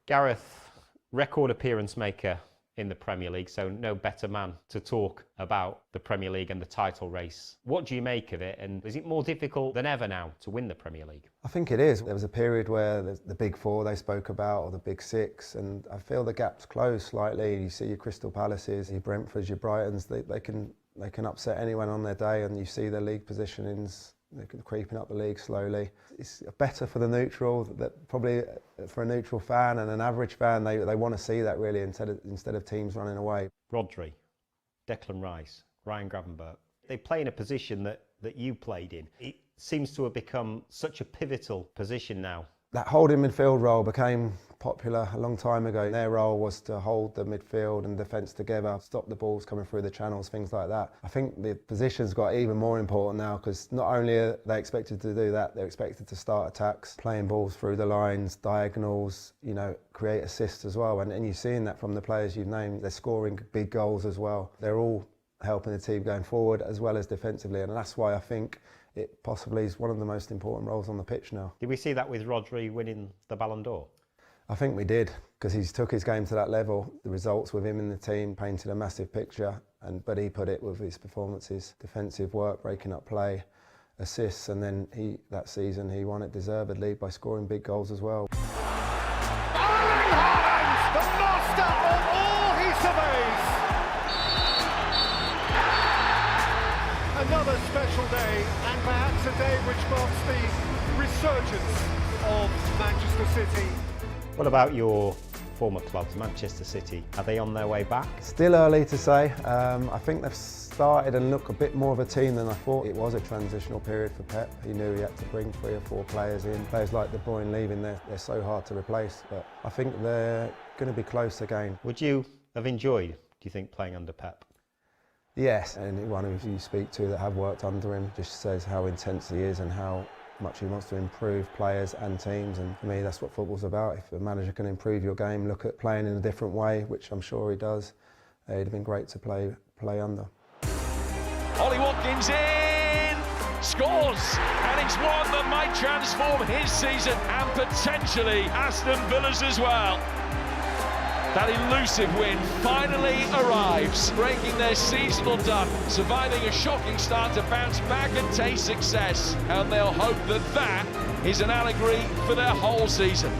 Gareth, record appearance maker in the Premier League, so no better man to talk about the Premier League and the title race. What do you make of it, and is it more difficult than ever now to win the Premier League? I think it is. There was a period where the big four they spoke about, or the big six, and I feel the gap's closed slightly. You see your Crystal Palaces, your Brentfords, your Brightons, they can upset anyone on their day, and you see their league positionings. They're creeping up the league slowly. It's better for the neutral, that probably for a neutral fan and an average fan, they want to see that really instead of teams running away. Rodri, Declan Rice, Ryan Gravenberch, they play in a position that you played in. It seems to have become such a pivotal position now. That holding midfield role became popular a long time ago. Their role was to hold the midfield and defence together, stop the balls coming through the channels, things like that. I think the position's got even more important now, because not only are they expected to do that, they're expected to start attacks, playing balls through the lines, diagonals, create assists as well. And you're seeing that from the players you've named. They're scoring big goals as well. They're all helping the team going forward as well as defensively, and that's why I think it possibly is one of the most important roles on the pitch now. Did we see that with Rodri winning the Ballon d'Or? I think we did, because he's took his game to that level. The results with him in the team painted a massive picture, but he put it with his performances, defensive work, breaking up play, assists, and then that season he won it deservedly by scoring big goals as well. Erling Haaland, the master of all he surveys. Another special day, and perhaps a day which marks the resurgence of Manchester City. What about your former clubs, Manchester City? Are they on their way back? Still early to say. I think they've started and look a bit more of a team than I thought. It was a transitional period for Pep. He knew he had to bring 3 or 4 players in. Players like De Bruyne leaving, they're so hard to replace, but I think they're going to be close again. Would you have enjoyed, do you think, playing under Pep? Yes, and anyone who you speak to that have worked under him just says how intense he is and how much he wants to improve players and teams, and for me that's what football's about. If a manager can improve your game, look at playing in a different way, which I'm sure he does, it'd have been great to play under. Ollie Watkins in, scores, and it's one that might transform his season and potentially Aston Villa's as well. That elusive win finally arrives, breaking their seasonal dud, surviving a shocking start to bounce back and taste success. And they'll hope that is an allegory for their whole season.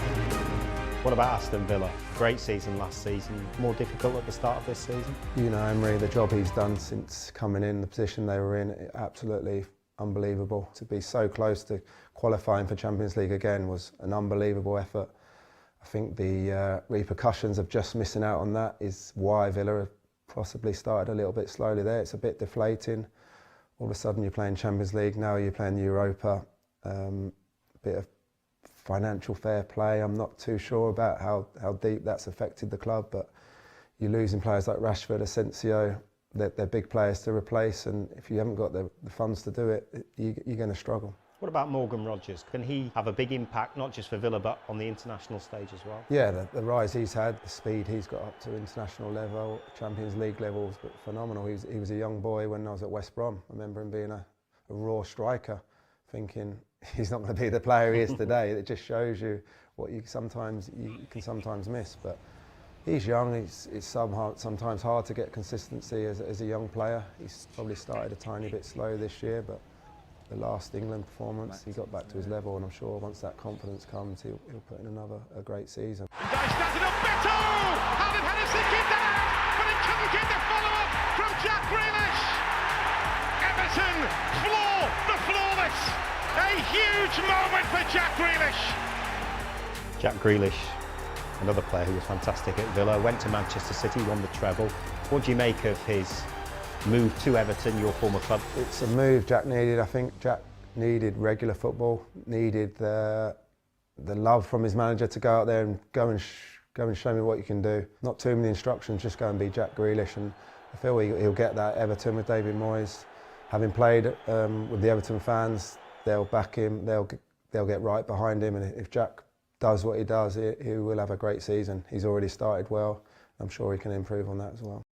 What about Aston Villa? Great season last season, more difficult at the start of this season? Emery, the job he's done since coming in, the position they were in, absolutely unbelievable. To be so close to qualifying for Champions League again was an unbelievable effort. I think the repercussions of just missing out on that is why Villa have possibly started a little bit slowly there. It's a bit deflating. All of a sudden you're playing Champions League, now you're playing Europa. A bit of financial fair play. I'm not too sure about how deep that's affected the club, but you're losing players like Rashford, Asensio. They're big players to replace, and if you haven't got the funds to do it, you're going to struggle. What about Morgan Rogers? Can he have a big impact, not just for Villa, but on the international stage as well? Yeah, the rise he's had, the speed he's got up to international level, Champions League levels, but phenomenal. He was a young boy when I was at West Brom. I remember him being a raw striker, thinking he's not going to be the player he is today. It just shows you what you can sometimes miss. But he's young. It's sometimes hard to get consistency as a young player. He's probably started a tiny bit slow this year, but the last England performance, he got back to his level, and I'm sure once that confidence comes, he'll put in a great season. How did Henderson keep that out? But it couldn't get the follow-up from Jack Grealish. Everton floor the flawless. A huge moment for Jack Grealish. Jack Grealish, another player who was fantastic at Villa, went to Manchester City, won the treble. What do you make of his move to Everton, your former club? It's a move Jack needed. I think Jack needed regular football, needed the love from his manager to go out there and go and show me what you can do. Not too many instructions, just go and be Jack Grealish, and I feel he'll get that at Everton with David Moyes. Having played with the Everton fans, they'll back him, they'll get right behind him, and if Jack does what he does, he will have a great season. He's already started well. I'm sure he can improve on that as well.